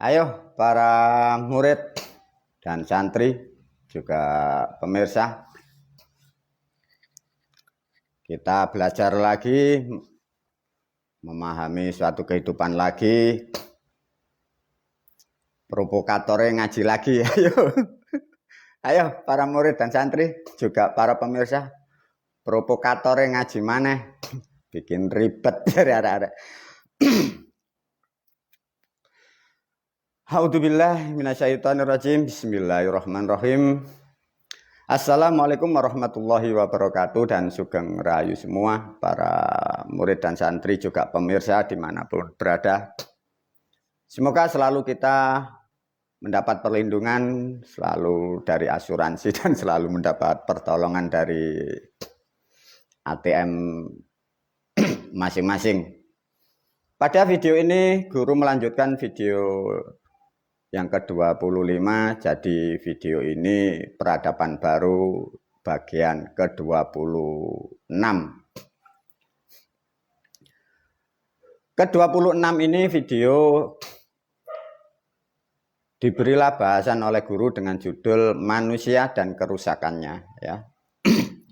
Ayo para murid dan santri juga pemirsa, kita belajar lagi, memahami suatu kehidupan lagi, provokatornya ngaji lagi. Ayo para murid dan santri juga para pemirsa, provokatornya ngaji mana? Bikin ribet dari arek-arek. A'udzubillahi minasyaitonirrajim. Bismillahirrahmanirrahim. Assalamualaikum warahmatullahi wabarakatuh dan sugeng rayu semua para murid dan santri juga pemirsa dimanapun berada. Semoga selalu kita mendapat perlindungan selalu dari asuransi dan selalu mendapat pertolongan dari ATM masing-masing. Pada video ini guru melanjutkan video yang ke-25, jadi video ini peradaban baru bagian ke-26. Ke-26 ini video diberilah bahasan oleh guru dengan judul manusia dan kerusakannya, ya.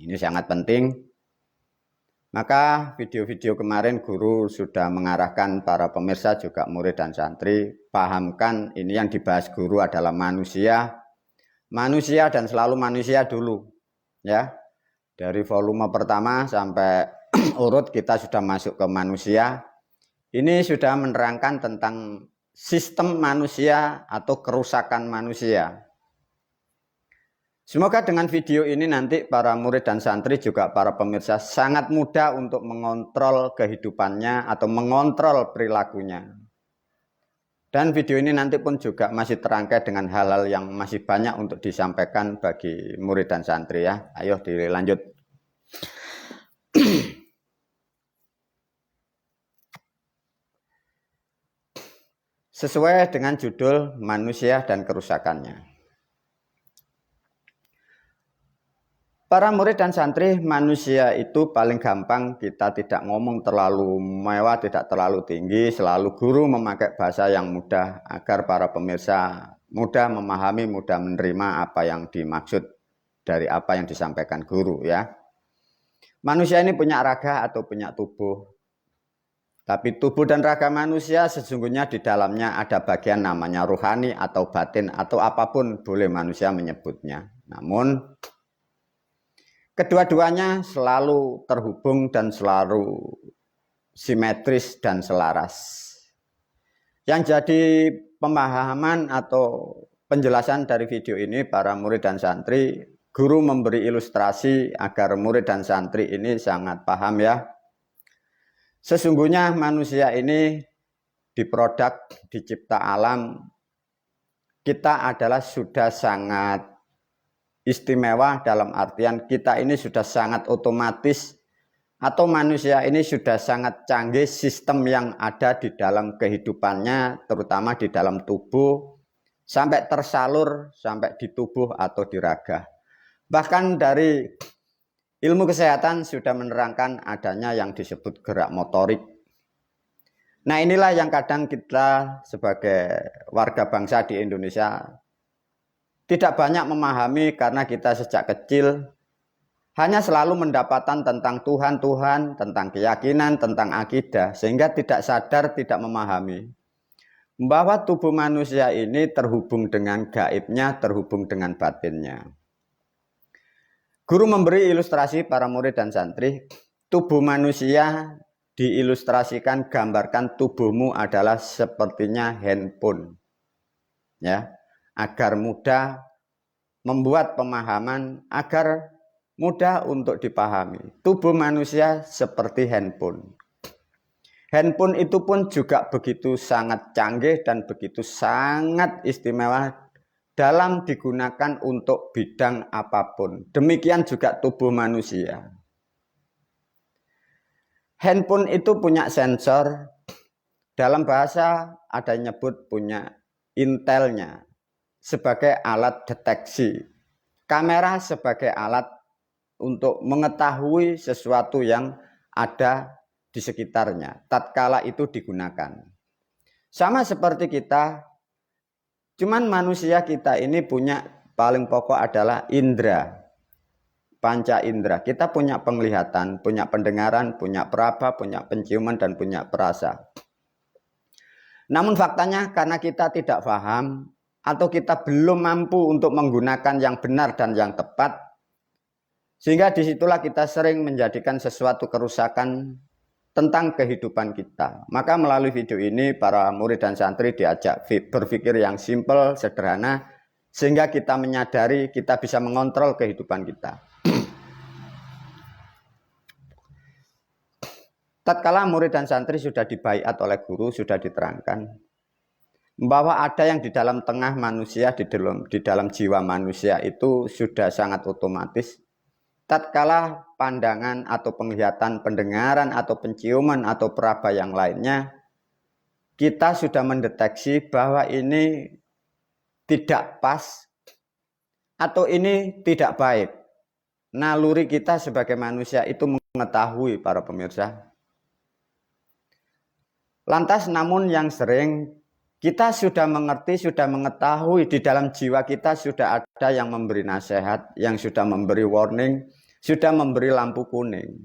Ini sangat penting. Maka video-video kemarin guru sudah mengarahkan para pemirsa juga murid dan santri, pahamkan ini yang dibahas guru adalah manusia dan selalu manusia dulu, ya. Dari volume pertama sampai urut kita sudah masuk ke manusia. Ini sudah menerangkan tentang sistem manusia atau kerusakan manusia. Semoga dengan video ini nanti para murid dan santri juga para pemirsa sangat mudah untuk mengontrol kehidupannya atau mengontrol perilakunya. Dan video ini nanti pun juga masih terangkai dengan hal-hal yang masih banyak untuk disampaikan bagi murid dan santri, ya. Ayo dilanjut. Sesuai dengan judul manusia dan kerusakannya. Para murid dan santri, manusia itu paling gampang kita tidak ngomong terlalu mewah, tidak terlalu tinggi, selalu guru memakai bahasa yang mudah agar para pemirsa mudah memahami, mudah menerima apa yang dimaksud dari apa yang disampaikan guru, ya. Manusia ini punya raga atau punya tubuh. Tapi tubuh dan raga manusia sesungguhnya di dalamnya ada bagian namanya rohani atau batin atau apapun boleh manusia menyebutnya. Namun kedua-duanya selalu terhubung dan selalu simetris dan selaras. Yang jadi pemahaman atau penjelasan dari video ini para murid dan santri, guru memberi ilustrasi agar murid dan santri ini sangat paham, ya. Sesungguhnya manusia ini diproduk, dicipta alam, kita adalah sudah sangat istimewa dalam artian kita ini sudah sangat otomatis atau manusia ini sudah sangat canggih sistem yang ada di dalam kehidupannya, terutama di dalam tubuh, sampai tersalur sampai di tubuh atau di raga. Bahkan dari ilmu kesehatan sudah menerangkan adanya yang disebut gerak motorik. Nah, inilah yang kadang kita sebagai warga bangsa di Indonesia tidak banyak memahami karena kita sejak kecil hanya selalu mendapatkan tentang Tuhan, tentang keyakinan, tentang akidah, sehingga tidak sadar, tidak memahami bahwa tubuh manusia ini terhubung dengan gaibnya, terhubung dengan batinnya. Guru memberi ilustrasi para murid dan santri, tubuh manusia diilustrasikan, gambarkan tubuhmu adalah sepertinya handphone, ya. Agar mudah membuat pemahaman, agar mudah untuk dipahami. Tubuh manusia seperti handphone. Handphone itu pun juga begitu sangat canggih dan begitu sangat istimewa dalam digunakan untuk bidang apapun. Demikian juga tubuh manusia. Handphone itu punya sensor, dalam bahasa ada nyebut punya intelnya sebagai alat deteksi, kamera sebagai alat untuk mengetahui sesuatu yang ada di sekitarnya tatkala itu digunakan. Sama seperti kita, Cuman manusia kita ini punya paling pokok adalah indera, panca indera. Kita punya penglihatan, punya pendengaran, punya peraba, punya penciuman, dan punya perasa. Namun faktanya karena kita tidak paham atau kita belum mampu untuk menggunakan yang benar dan yang tepat, sehingga disitulah kita sering menjadikan sesuatu kerusakan tentang kehidupan kita. Maka melalui video ini para murid dan santri diajak berpikir yang simpel, sederhana, sehingga kita menyadari kita bisa mengontrol kehidupan kita. Tatkala murid dan santri sudah dibaiat oleh guru, sudah diterangkan bahwa ada yang di dalam tengah manusia, di dalam jiwa manusia itu sudah sangat otomatis. Tatkala pandangan atau penglihatan, pendengaran atau penciuman atau peraba yang lainnya, kita sudah mendeteksi bahwa ini tidak pas atau ini tidak baik. Naluri kita sebagai manusia itu mengetahui, para pemirsa. Lantas namun yang sering kita sudah mengerti, sudah mengetahui di dalam jiwa kita sudah ada yang memberi nasihat, yang sudah memberi warning, sudah memberi lampu kuning.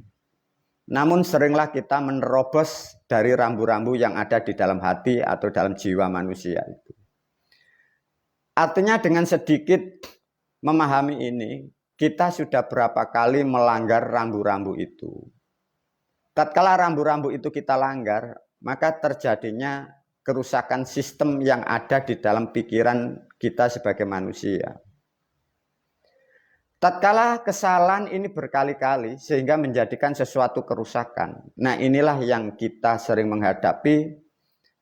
Namun seringlah kita menerobos dari rambu-rambu yang ada di dalam hati atau dalam jiwa manusia itu. Artinya dengan sedikit memahami ini, kita sudah berapa kali melanggar rambu-rambu itu. Tatkala rambu-rambu itu kita langgar, maka terjadinya kerusakan sistem yang ada di dalam pikiran kita sebagai manusia. Tatkala kesalahan ini berkali-kali sehingga menjadikan sesuatu kerusakan. Nah, inilah yang kita sering menghadapi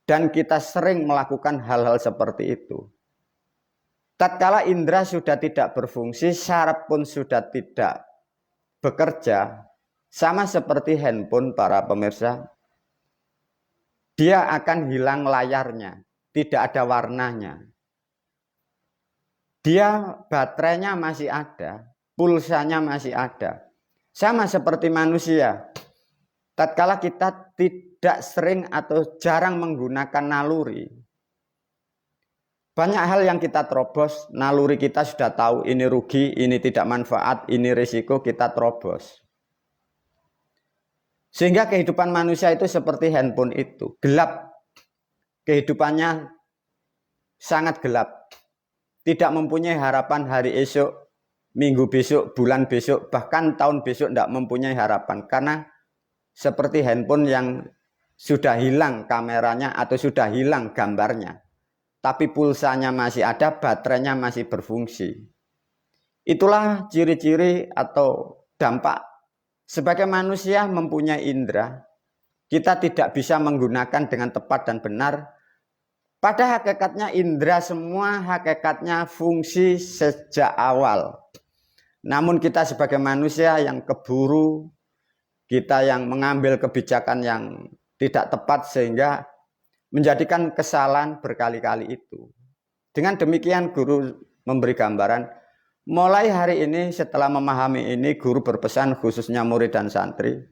dan kita sering melakukan hal-hal seperti itu. Tatkala indera sudah tidak berfungsi, syaraf pun sudah tidak bekerja, sama seperti handphone para pemirsa. Dia akan hilang layarnya, tidak ada warnanya. Dia baterainya masih ada, pulsanya masih ada. Sama seperti manusia. Tatkala kita tidak sering atau jarang menggunakan naluri, banyak hal yang kita terobos, naluri kita sudah tahu ini rugi, ini tidak manfaat, ini risiko, kita terobos. Sehingga kehidupan manusia itu seperti handphone itu, gelap. Kehidupannya sangat gelap. Tidak mempunyai harapan hari esok, minggu besok, bulan besok, bahkan tahun besok tidak mempunyai harapan. Karena seperti handphone yang sudah hilang kameranya atau sudah hilang gambarnya. Tapi pulsanya masih ada, baterainya masih berfungsi. Itulah ciri-ciri atau dampak sebagai manusia mempunyai indera, kita tidak bisa menggunakan dengan tepat dan benar. Pada hakikatnya indera semua hakikatnya fungsi sejak awal. Namun kita sebagai manusia yang keburu, kita yang mengambil kebijakan yang tidak tepat sehingga menjadikan kesalahan berkali-kali itu. Dengan demikian guru memberi gambaran, mulai hari ini setelah memahami ini, guru berpesan khususnya murid dan santri,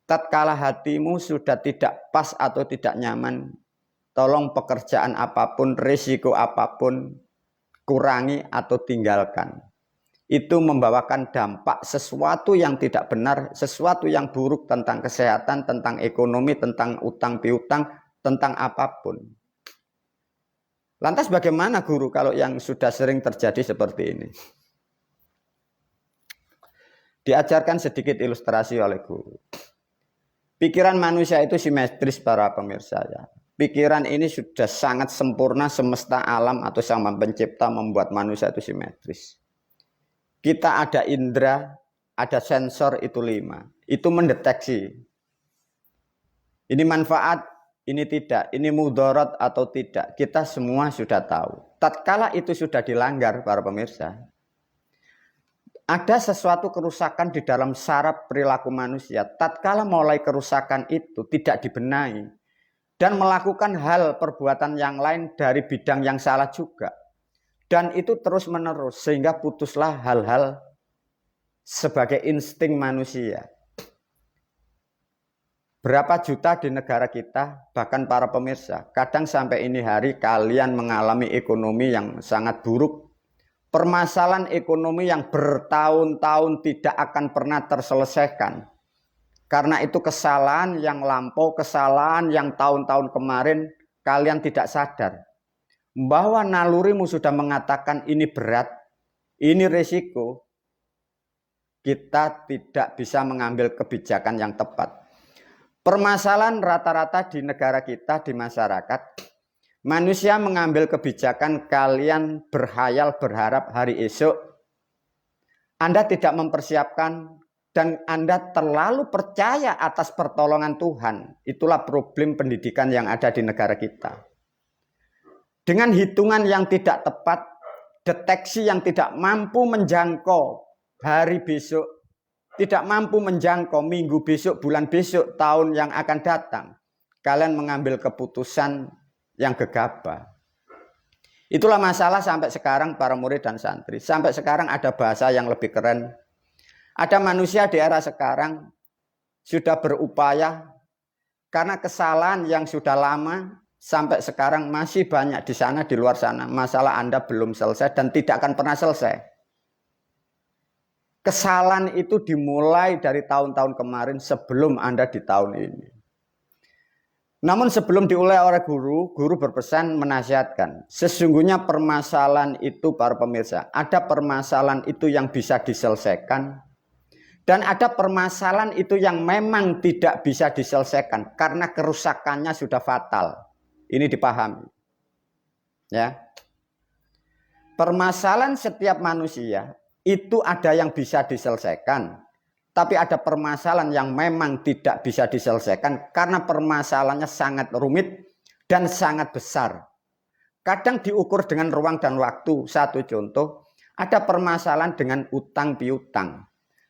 tatkala hatimu sudah tidak pas atau tidak nyaman, tolong pekerjaan apapun, risiko apapun, kurangi atau tinggalkan. Itu membawakan dampak sesuatu yang tidak benar, sesuatu yang buruk tentang kesehatan, tentang ekonomi, tentang utang piutang, tentang apapun. Lantas bagaimana guru kalau yang sudah sering terjadi seperti ini? Diajarkan sedikit ilustrasi oleh guru. Pikiran manusia itu simetris para pemirsa ya. Pikiran ini sudah sangat sempurna, semesta alam atau Sang Pencipta membuat manusia itu simetris. Kita ada indera, ada sensor itu 5. Itu mendeteksi. Ini manfaat, ini tidak, ini mudarat atau tidak. Kita semua sudah tahu. Tatkala itu sudah dilanggar para pemirsa, ada sesuatu kerusakan di dalam saraf perilaku manusia. Tatkala mulai kerusakan itu tidak dibenahi dan melakukan hal perbuatan yang lain dari bidang yang salah juga. Dan itu terus menerus sehingga putuslah hal-hal sebagai insting manusia. Berapa juta di negara kita, bahkan para pemirsa, kadang sampai ini hari kalian mengalami ekonomi yang sangat buruk. Permasalahan ekonomi yang bertahun-tahun tidak akan pernah terselesaikan. Karena itu kesalahan yang lampau, kesalahan yang tahun-tahun kemarin kalian tidak sadar. Bahwa nalurimu sudah mengatakan ini berat, ini risiko. Kita tidak bisa mengambil kebijakan yang tepat. Permasalahan rata-rata di negara kita, di masyarakat, manusia mengambil kebijakan kalian berhayal berharap hari esok. Anda tidak mempersiapkan dan Anda terlalu percaya atas pertolongan Tuhan. Itulah problem pendidikan yang ada di negara kita. Dengan hitungan yang tidak tepat, deteksi yang tidak mampu menjangkau hari besok, tidak mampu menjangkau minggu besok, bulan besok, tahun yang akan datang, kalian mengambil keputusan yang gegabah. Itulah masalah sampai sekarang para murid dan santri. Sampai sekarang ada bahasa yang lebih keren. Ada manusia di era sekarang sudah berupaya karena kesalahan yang sudah lama sampai sekarang masih banyak di sana, di luar sana. Masalah Anda belum selesai dan tidak akan pernah selesai. Kesalahan itu dimulai dari tahun-tahun kemarin sebelum Anda di tahun ini. Namun sebelum diulai oleh guru berpesan menasihatkan. Sesungguhnya permasalahan itu para pemirsa, ada permasalahan itu yang bisa diselesaikan. Dan ada permasalahan itu yang memang tidak bisa diselesaikan karena kerusakannya sudah fatal. Ini dipahami. Ya. Permasalahan setiap manusia itu ada yang bisa diselesaikan, tapi ada permasalahan yang memang tidak bisa diselesaikan karena permasalahannya sangat rumit dan sangat besar. Kadang diukur dengan ruang dan waktu. Satu contoh, ada permasalahan dengan utang piutang.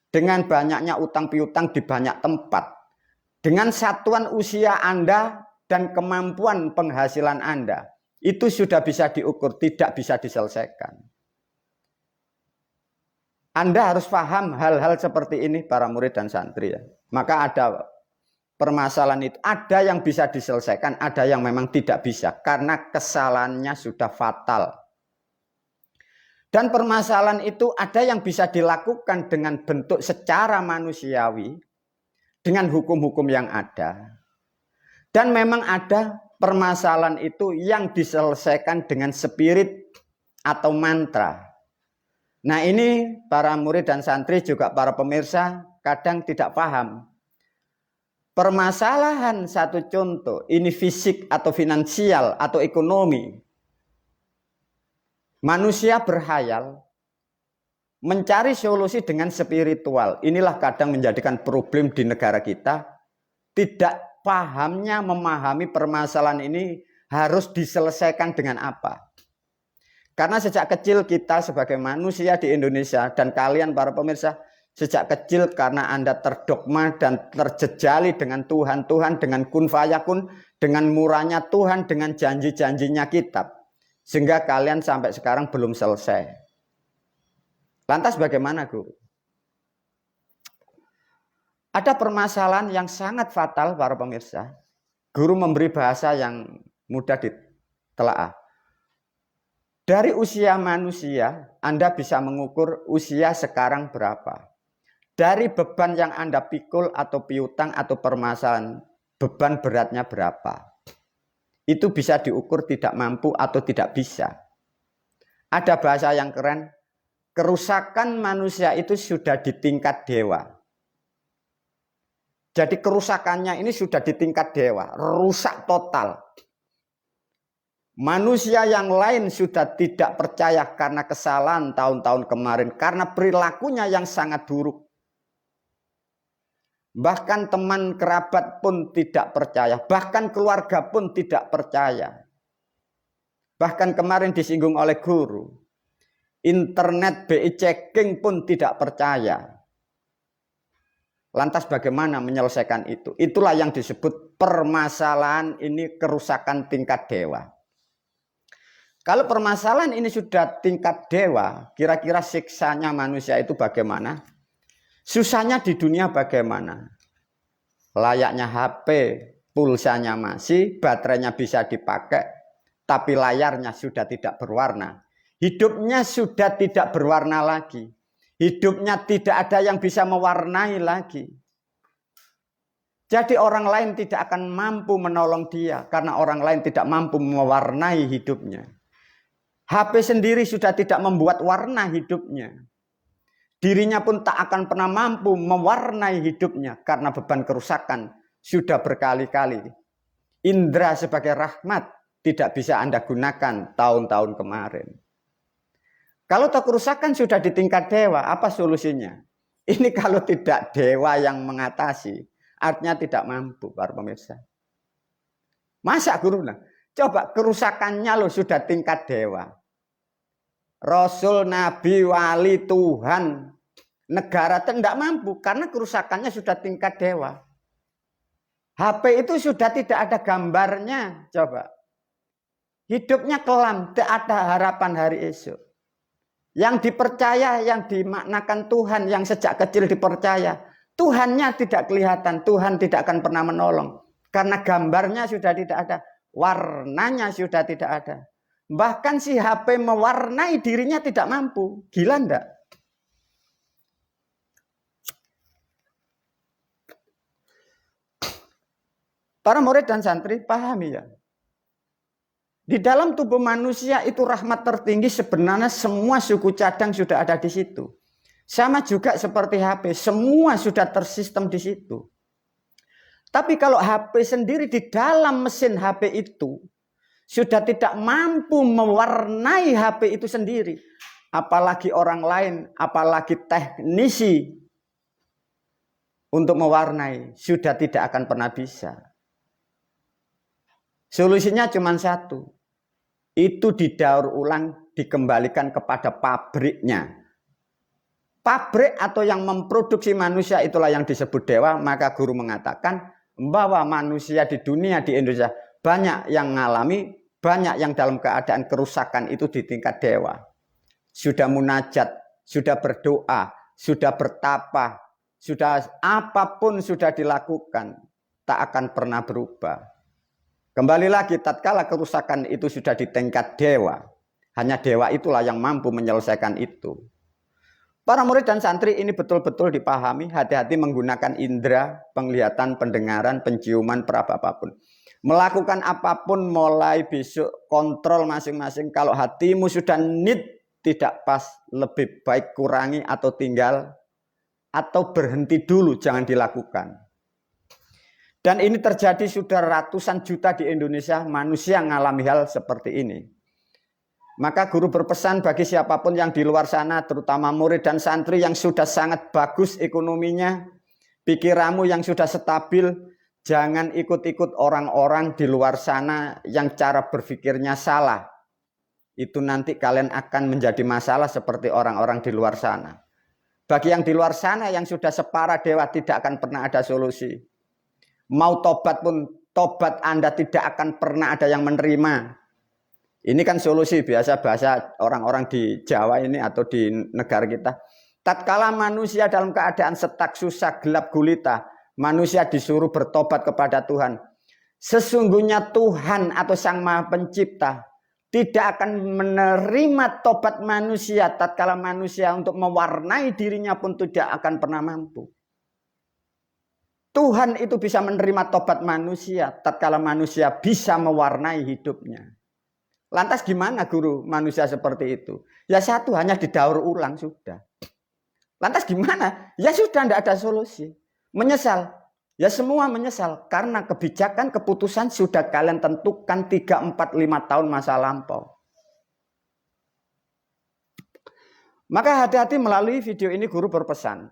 Dengan banyaknya utang piutang di banyak tempat. Dengan satuan usia Anda dan kemampuan penghasilan Anda, itu sudah bisa diukur, tidak bisa diselesaikan. Anda harus paham hal-hal seperti ini para murid dan santri ya. Maka ada permasalahan itu, ada yang bisa diselesaikan, ada yang memang tidak bisa karena kesalahannya sudah fatal. Dan permasalahan itu ada yang bisa dilakukan dengan bentuk secara manusiawi, dengan hukum-hukum yang ada. Dan memang ada permasalahan itu yang diselesaikan dengan spirit atau mantra. Nah ini para murid dan santri juga para pemirsa kadang tidak paham. Permasalahan satu contoh, ini fisik atau finansial atau ekonomi. Manusia berhayal mencari solusi dengan spiritual. Inilah kadang menjadikan problem di negara kita. Tidak pahamnya memahami permasalahan ini harus diselesaikan dengan apa. Karena sejak kecil kita sebagai manusia di Indonesia dan kalian para pemirsa, sejak kecil karena Anda terdogma dan terjejali dengan Tuhan, dengan kun fayakun, dengan murahnya Tuhan, dengan janji-janjinya kitab. Sehingga kalian sampai sekarang belum selesai. Lantas bagaimana guru? Ada permasalahan yang sangat fatal para pemirsa. Guru memberi bahasa yang mudah ditelaah. Dari usia manusia, Anda bisa mengukur usia sekarang berapa. Dari beban yang Anda pikul atau piutang atau permasalahan, beban beratnya berapa. Itu bisa diukur tidak mampu atau tidak bisa. Ada bahasa yang keren, kerusakan manusia itu sudah di tingkat dewa. Jadi kerusakannya ini sudah di tingkat dewa, rusak total. Manusia yang lain sudah tidak percaya karena kesalahan tahun-tahun kemarin. Karena perilakunya yang sangat buruk. Bahkan teman kerabat pun tidak percaya. Bahkan keluarga pun tidak percaya. Bahkan kemarin disinggung oleh guru. Internet BI checking pun tidak percaya. Lantas bagaimana menyelesaikan itu? Itulah yang disebut permasalahan ini kerusakan tingkat dewa. Kalau permasalahan ini sudah tingkat dewa, kira-kira siksanya manusia itu bagaimana? Susahnya di dunia bagaimana? layaknya HP, pulsanya masih, baterainya bisa dipakai, tapi layarnya sudah tidak berwarna. Hidupnya sudah tidak berwarna lagi. Hidupnya tidak ada yang bisa mewarnai lagi. Jadi orang lain tidak akan mampu menolong dia karena orang lain tidak mampu mewarnai hidupnya. HP sendiri sudah tidak membuat warna hidupnya. Dirinya pun tak akan pernah mampu mewarnai hidupnya karena beban kerusakan sudah berkali-kali. Indra sebagai rahmat tidak bisa Anda gunakan tahun-tahun kemarin. Kalau kerusakan sudah di tingkat dewa, apa solusinya? Ini kalau tidak dewa yang mengatasi, artinya tidak mampu, para pemirsa. Masa guru bilang, coba kerusakannya loh sudah tingkat dewa. Rasul, Nabi, Wali, Tuhan, negara tidak mampu karena kerusakannya sudah tingkat dewa. HP itu sudah tidak ada gambarnya, coba. Hidupnya kelam, tidak ada harapan hari esok. Yang dipercaya, yang dimaknakan Tuhan, yang sejak kecil dipercaya, Tuhannya tidak kelihatan, Tuhan tidak akan pernah menolong. Karena gambarnya sudah tidak ada, warnanya sudah tidak ada. Bahkan si HP mewarnai dirinya tidak mampu. Gila enggak? Para murid dan santri pahami ya. Di dalam tubuh manusia itu rahmat tertinggi sebenarnya semua suku cadang sudah ada di situ. Sama juga seperti HP, semua sudah tersistem di situ. Tapi kalau HP sendiri di dalam mesin HP itu sudah tidak mampu mewarnai HP itu sendiri. Apalagi orang lain, apalagi teknisi untuk mewarnai, sudah tidak akan pernah bisa. Solusinya cuma satu. Itu didaur ulang, dikembalikan kepada pabriknya. Pabrik atau yang memproduksi manusia itulah yang disebut dewa. Maka guru mengatakan bahwa manusia di dunia, di Indonesia, banyak yang mengalami, banyak yang dalam keadaan kerusakan itu di tingkat dewa. Sudah munajat, sudah berdoa, sudah bertapa, sudah apapun sudah dilakukan, tak akan pernah berubah. Kembali lagi, tatkala kerusakan itu sudah di tingkat dewa, hanya dewa itulah yang mampu menyelesaikan itu. Para murid dan santri ini betul-betul dipahami, hati-hati menggunakan indera, penglihatan, pendengaran, penciuman, peraba apapun. Melakukan apapun mulai besok, kontrol masing-masing. Kalau hatimu sudah tidak pas, lebih baik kurangi atau tinggal, atau berhenti dulu, jangan dilakukan. Dan ini terjadi sudah ratusan juta di Indonesia, manusia mengalami hal seperti ini. Maka guru berpesan bagi siapapun yang di luar sana, terutama murid dan santri yang sudah sangat bagus ekonominya, pikiranmu yang sudah stabil, jangan ikut-ikut orang-orang di luar sana yang cara berpikirnya salah. Itu nanti kalian akan menjadi masalah seperti orang-orang di luar sana. Bagi yang di luar sana yang sudah separa dewa tidak akan pernah ada solusi. Mau tobat pun tobat Anda tidak akan pernah ada yang menerima. Ini kan solusi biasa bahasa orang-orang di Jawa ini atau di negara kita. Tatkala manusia dalam keadaan setak, susah, gelap gulita, manusia disuruh bertobat kepada Tuhan. Sesungguhnya Tuhan atau Sang Maha Pencipta tidak akan menerima tobat manusia tatkala manusia untuk mewarnai dirinya pun tidak akan pernah mampu. Tuhan itu bisa menerima tobat manusia tatkala manusia bisa mewarnai hidupnya. Lantas gimana guru manusia seperti itu? Ya satu, hanya didaur ulang sudah. Lantas gimana? Ya sudah, tidak ada solusi. Menyesal. Ya semua menyesal. Karena kebijakan, keputusan sudah kalian tentukan 3, 4, 5 tahun masa lampau. Maka hati-hati melalui video ini guru berpesan.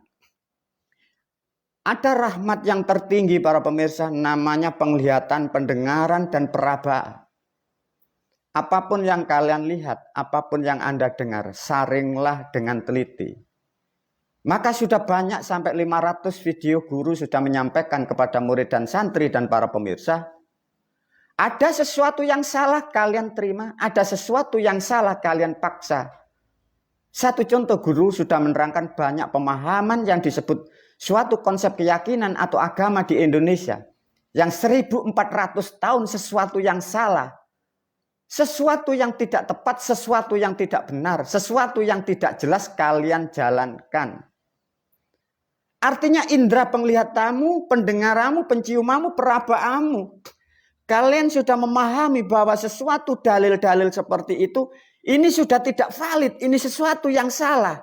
Ada rahmat yang tertinggi para pemirsa, namanya penglihatan, pendengaran, dan peraba. Apapun yang kalian lihat, apapun yang Anda dengar, saringlah dengan teliti. Maka sudah banyak sampai 500 video guru sudah menyampaikan kepada murid dan santri dan para pemirsa. Ada sesuatu yang salah kalian terima, ada sesuatu yang salah kalian paksa. Satu contoh guru sudah menerangkan banyak pemahaman yang disebut suatu konsep keyakinan atau agama di Indonesia yang 1400 tahun sesuatu yang salah, sesuatu yang tidak tepat, sesuatu yang tidak benar, sesuatu yang tidak jelas kalian jalankan. Artinya indera penglihatanmu, pendengaranmu, penciumanmu, perabaanmu, kalian sudah memahami bahwa sesuatu dalil-dalil seperti itu, ini sudah tidak valid, ini sesuatu yang salah.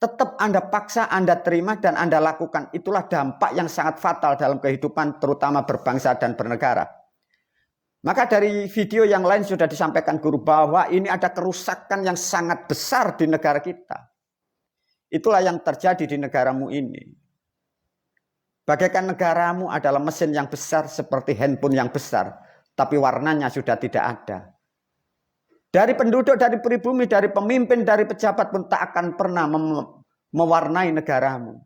Tetap Anda paksa, Anda terima, dan Anda lakukan. Itulah dampak yang sangat fatal dalam kehidupan, terutama berbangsa dan bernegara. Maka dari video yang lain sudah disampaikan guru bahwa ini ada kerusakan yang sangat besar di negara kita. Itulah yang terjadi di negaramu ini. Bagaikan negaramu adalah mesin yang besar seperti handphone yang besar, tapi warnanya sudah tidak ada. Dari penduduk, dari pribumi, dari pemimpin, dari pejabat pun tak akan pernah mewarnai negaramu.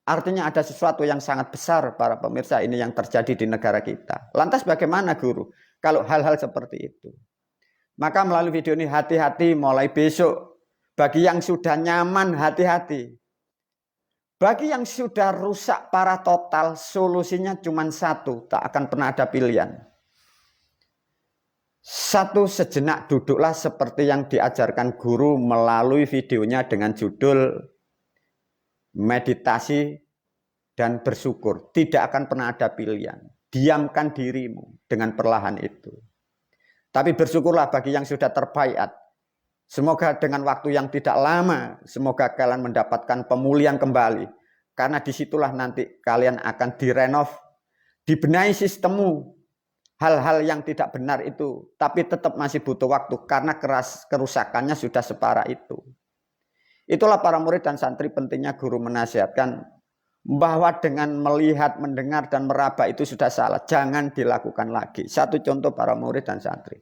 Artinya ada sesuatu yang sangat besar para pemirsa ini yang terjadi di negara kita. Lantas bagaimana guru kalau hal-hal seperti itu? Maka melalui video ini hati-hati mulai besok. Bagi yang sudah nyaman hati-hati. Bagi yang sudah rusak parah total solusinya cuma satu. Tak akan pernah ada pilihan. Satu, sejenak duduklah seperti yang diajarkan guru melalui videonya dengan judul meditasi dan bersyukur. Tidak akan pernah ada pilihan. Diamkan dirimu dengan perlahan itu. Tapi bersyukurlah bagi yang sudah terbaiat. Semoga dengan waktu yang tidak lama, semoga kalian mendapatkan pemulihan kembali. Karena disitulah nanti kalian akan direnov, dibenahi sistemmu. Hal-hal yang tidak benar itu, tapi tetap masih butuh waktu karena kerusakannya sudah separah itu. Itulah para murid dan santri pentingnya guru menasihatkan bahwa dengan melihat, mendengar, dan meraba itu sudah salah. Jangan dilakukan lagi. Satu contoh para murid dan santri.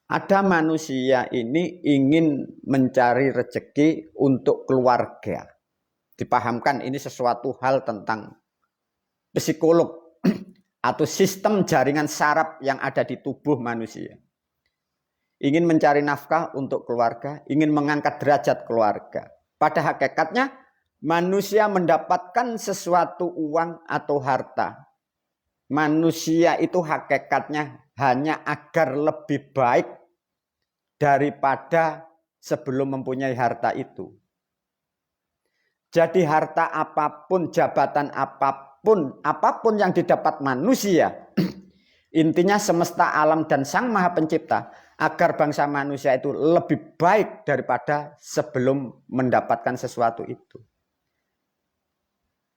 Ada manusia ini ingin mencari rezeki untuk keluarga. Dipahamkan ini sesuatu hal tentang psikolog atau sistem jaringan saraf yang ada di tubuh manusia. Ingin mencari nafkah untuk keluarga, ingin mengangkat derajat keluarga. Pada hakikatnya manusia mendapatkan sesuatu uang atau harta. Manusia itu hakikatnya hanya agar lebih baik daripada sebelum mempunyai harta itu. Jadi harta apapun, jabatan apapun yang didapat manusia, intinya semesta alam dan Sang Maha Pencipta, agar bangsa manusia itu lebih baik daripada sebelum mendapatkan sesuatu itu.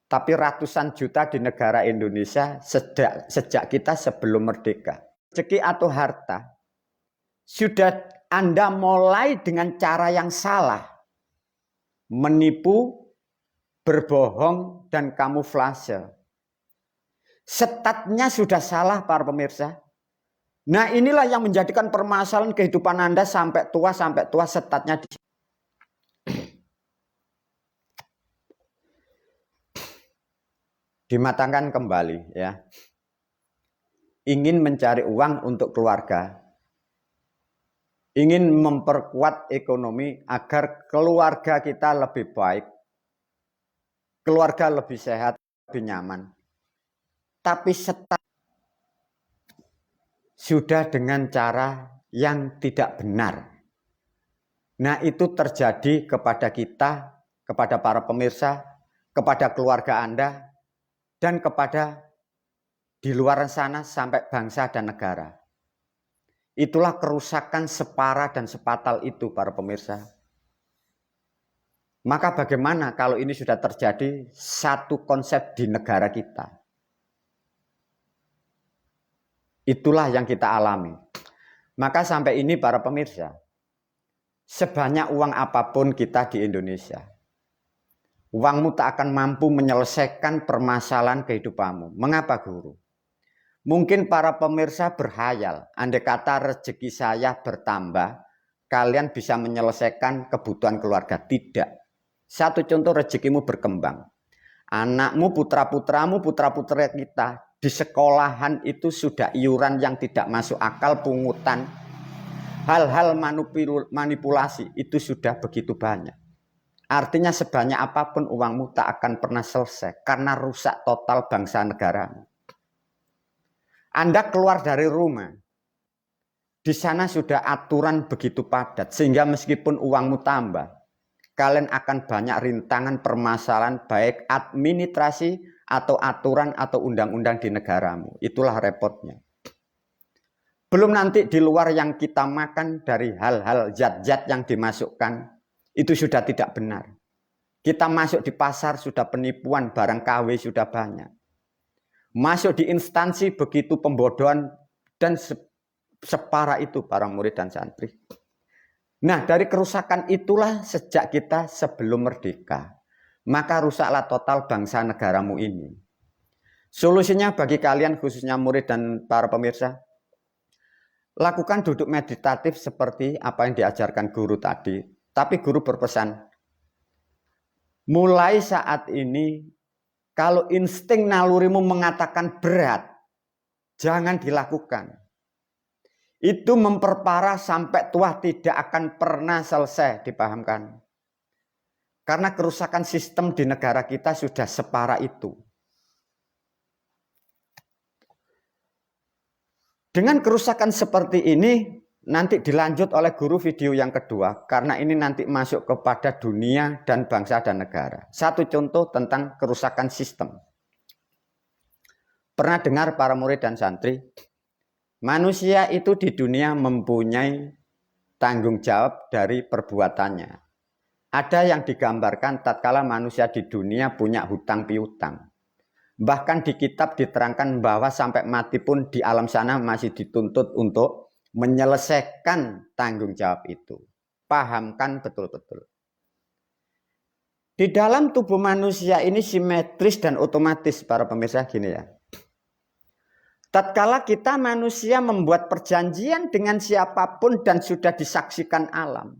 Tapi ratusan juta di negara Indonesia sejak kita sebelum merdeka. Rezeki atau harta, sudah Anda mulai dengan cara yang salah. Menipu, berbohong, dan kamuflase. Setatnya sudah salah para pemirsa. Nah inilah yang menjadikan permasalahan kehidupan Anda sampai tua setatnya di dimatangkan kembali ya. Ingin mencari uang untuk keluarga. Ingin memperkuat ekonomi agar keluarga kita lebih baik. Keluarga lebih sehat, lebih nyaman. Tapi setat sudah dengan cara yang tidak benar. Nah itu terjadi kepada kita, kepada para pemirsa, kepada keluarga Anda, dan kepada di luar sana sampai bangsa dan negara. Itulah kerusakan separah dan sepatal itu para pemirsa. Maka bagaimana kalau ini sudah terjadi satu konsep di negara kita? Itulah yang kita alami. Maka sampai ini para pemirsa, sebanyak uang apapun kita di Indonesia, uangmu tak akan mampu menyelesaikan permasalahan kehidupanmu. Mengapa guru? Mungkin para pemirsa berhayal, andai kata rezeki saya bertambah, kalian bisa menyelesaikan kebutuhan keluarga. Tidak. Satu contoh, rezekimu berkembang. Anakmu, putra-putramu, putra-putri kita di sekolahan itu sudah iuran yang tidak masuk akal, pungutan. Hal-hal manipulasi itu sudah begitu banyak. Artinya sebanyak apapun uangmu tak akan pernah selesai karena rusak total bangsa negaramu. Anda keluar dari rumah, di sana sudah aturan begitu padat sehingga meskipun uangmu tambah, kalian akan banyak rintangan permasalahan baik administrasi atau aturan atau undang-undang di negaramu. Itulah repotnya. Belum nanti di luar yang kita makan dari hal-hal zat-zat yang dimasukkan, itu sudah tidak benar. Kita masuk di pasar sudah penipuan, barang KW sudah banyak. Masuk di instansi begitu pembodohan dan separah itu para murid dan santri. Nah, dari kerusakan itulah sejak kita sebelum merdeka, maka rusaklah total bangsa negaramu ini. Solusinya bagi kalian khususnya murid dan para pemirsa, lakukan duduk meditatif seperti apa yang diajarkan guru tadi. Tapi guru berpesan, mulai saat ini, kalau insting nalurimu mengatakan berat, jangan dilakukan. Itu memperparah sampai tua tidak akan pernah selesai, dipahamkan. Karena kerusakan sistem di negara kita sudah separah itu. Dengan kerusakan seperti ini, nanti dilanjut oleh guru video yang kedua, karena ini nanti masuk kepada dunia dan bangsa dan negara. Satu contoh tentang kerusakan sistem. Pernah dengar para murid dan santri, manusia itu di dunia mempunyai tanggung jawab dari perbuatannya. Ada yang digambarkan tatkala manusia di dunia punya hutang piutang. Bahkan di kitab diterangkan bahwa sampai mati pun di alam sana masih dituntut untuk menyelesaikan tanggung jawab itu. Pahamkan betul-betul. Di dalam tubuh manusia ini simetris dan otomatis para pemirsa gini ya. Tatkala kita manusia membuat perjanjian dengan siapapun dan sudah disaksikan alam.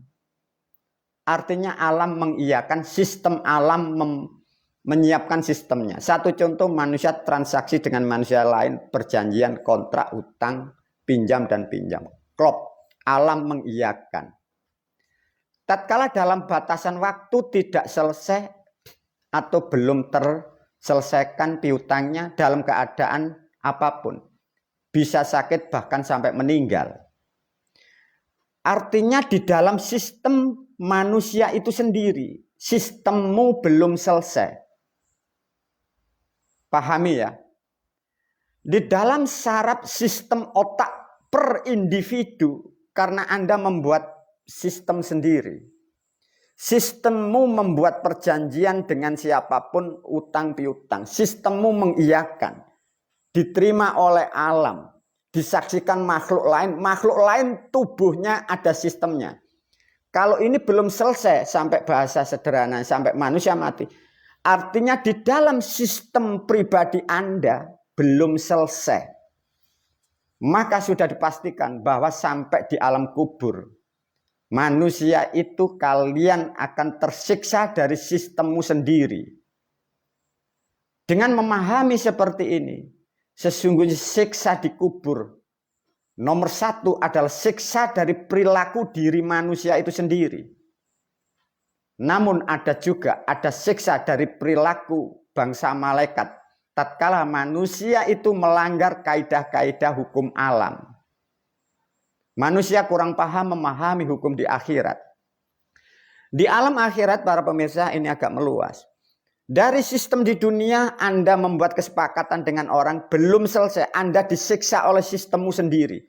Artinya alam mengiyakan, sistem alam menyiapkan sistemnya. Satu contoh manusia transaksi dengan manusia lain, perjanjian, kontrak, hutang, pinjam dan pinjam. Klop, alam mengiyakan. Tatkala dalam batasan waktu tidak selesai atau belum terselesaikan piutangnya dalam keadaan apapun, bisa sakit bahkan sampai meninggal. Artinya di dalam sistem manusia itu sendiri, sistemmu belum selesai. Pahami ya. Di dalam saraf sistem otak per individu, karena Anda membuat sistem sendiri. Sistemmu membuat perjanjian dengan siapapun utang piutang. Sistemmu mengiyakan. Diterima oleh alam. Disaksikan makhluk lain tubuhnya ada sistemnya. Kalau ini belum selesai sampai bahasa sederhana, sampai manusia mati. Artinya di dalam sistem pribadi Anda belum selesai. Maka sudah dipastikan bahwa sampai di alam kubur, manusia itu kalian akan tersiksa dari sistemmu sendiri. Dengan memahami seperti ini, sesungguhnya siksa di kubur nomor satu adalah siksa dari perilaku diri manusia itu sendiri. Namun ada siksa dari perilaku bangsa malaikat tatkala manusia itu melanggar kaidah-kaidah hukum alam. Manusia kurang paham memahami hukum di akhirat. Di alam akhirat para pemirsa ini agak meluas. Dari sistem di dunia Anda membuat kesepakatan dengan orang belum selesai, Anda disiksa oleh sistemmu sendiri.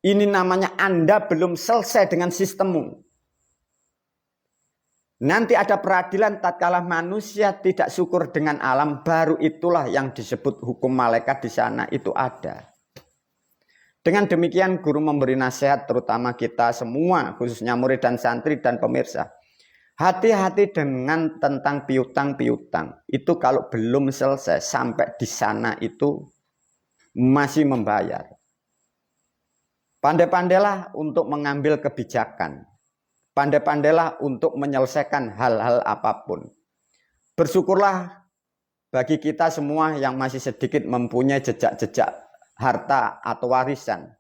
Ini namanya Anda belum selesai dengan sistemmu. Nanti ada peradilan tatkala manusia tidak syukur dengan alam, baru itulah yang disebut hukum malaikat di sana itu ada. Dengan demikian guru memberi nasihat terutama kita semua, khususnya murid dan santri dan pemirsa. Hati-hati dengan tentang piutang-piutang. Itu kalau belum selesai sampai di sana itu masih membayar. Pandai-pandailah untuk mengambil kebijakan. Pandai-pandailah untuk menyelesaikan hal-hal apapun. Bersyukurlah bagi kita semua yang masih sedikit mempunyai jejak-jejak harta atau warisan.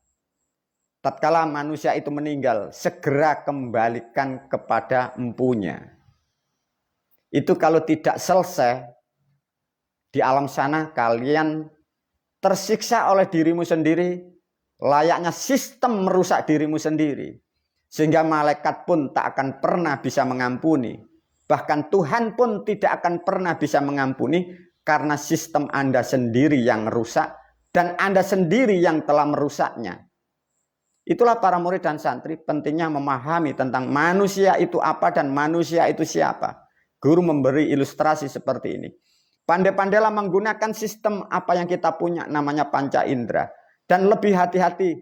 Tatkala manusia itu meninggal, segera kembalikan kepada empunya. itu kalau tidak selesai di alam sana, kalian tersiksa oleh dirimu sendiri, layaknya sistem merusak dirimu sendiri. Sehingga malaikat pun tak akan pernah bisa mengampuni. Bahkan Tuhan pun tidak akan pernah bisa mengampuni karena sistem Anda sendiri yang rusak dan Anda sendiri yang telah merusaknya. Itulah para murid dan santri pentingnya memahami tentang manusia itu apa dan manusia itu siapa. Guru memberi ilustrasi seperti ini. Pandai-pandailah menggunakan sistem apa yang kita punya namanya panca indera. Dan lebih hati-hati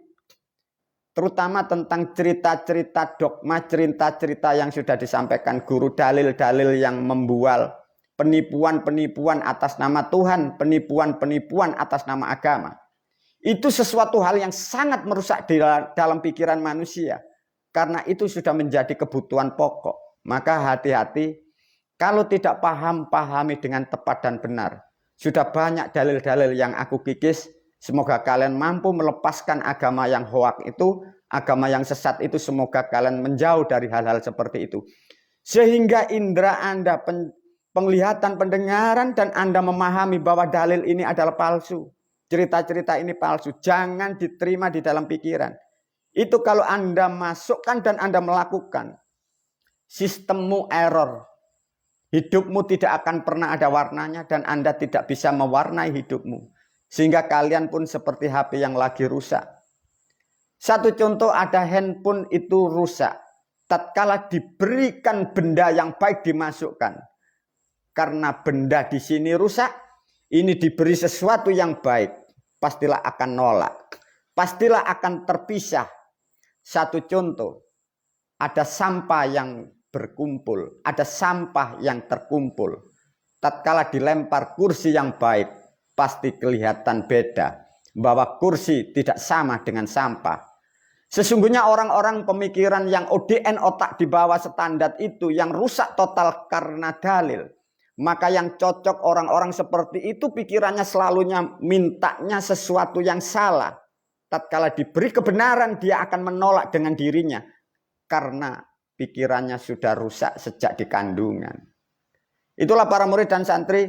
terutama tentang cerita-cerita dogma, cerita-cerita yang sudah disampaikan guru, dalil-dalil yang membual, penipuan-penipuan atas nama Tuhan, penipuan-penipuan atas nama agama. Itu sesuatu hal yang sangat merusak di dalam pikiran manusia. Karena itu sudah menjadi kebutuhan pokok. Maka hati-hati, kalau tidak pahami dengan tepat dan benar. Sudah banyak dalil-dalil yang aku kikis. Semoga kalian mampu melepaskan agama yang hoak itu, agama yang sesat itu. Semoga kalian menjauh dari hal-hal seperti itu. Sehingga indera Anda, penglihatan, pendengaran, dan Anda memahami bahwa dalil ini adalah palsu. Cerita-cerita ini palsu. Jangan diterima di dalam pikiran. Itu kalau Anda masukkan dan Anda melakukan. Sistemmu error. Hidupmu tidak akan pernah ada warnanya dan Anda tidak bisa mewarnai hidupmu. Sehingga kalian pun seperti HP yang lagi rusak. Satu contoh, ada handphone itu rusak. Tatkala diberikan benda yang baik dimasukkan. Karena benda di sini rusak, ini diberi sesuatu yang baik. Pastilah akan nolak. Pastilah akan terpisah. Satu contoh, ada sampah yang berkumpul. Ada sampah yang terkumpul. Tatkala dilempar kursi yang baik, pasti kelihatan beda bahwa kursi tidak sama dengan sampah. Sesungguhnya orang-orang pemikiran yang ODN, otak di bawah standar itu, yang rusak total karena dalil. Maka yang cocok orang-orang seperti itu pikirannya selalunya mintanya sesuatu yang salah. Tatkala diberi kebenaran dia akan menolak dengan dirinya karena pikirannya sudah rusak sejak di kandungan. Itulah para murid dan santri.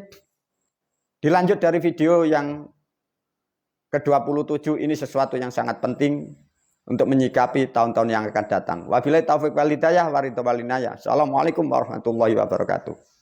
Dilanjut dari video yang ke-27, ini sesuatu yang sangat penting untuk menyikapi tahun-tahun yang akan datang. Wabillahi taufiq wal hidayah wa ridha wal inayah. Assalamualaikum warahmatullahi wabarakatuh.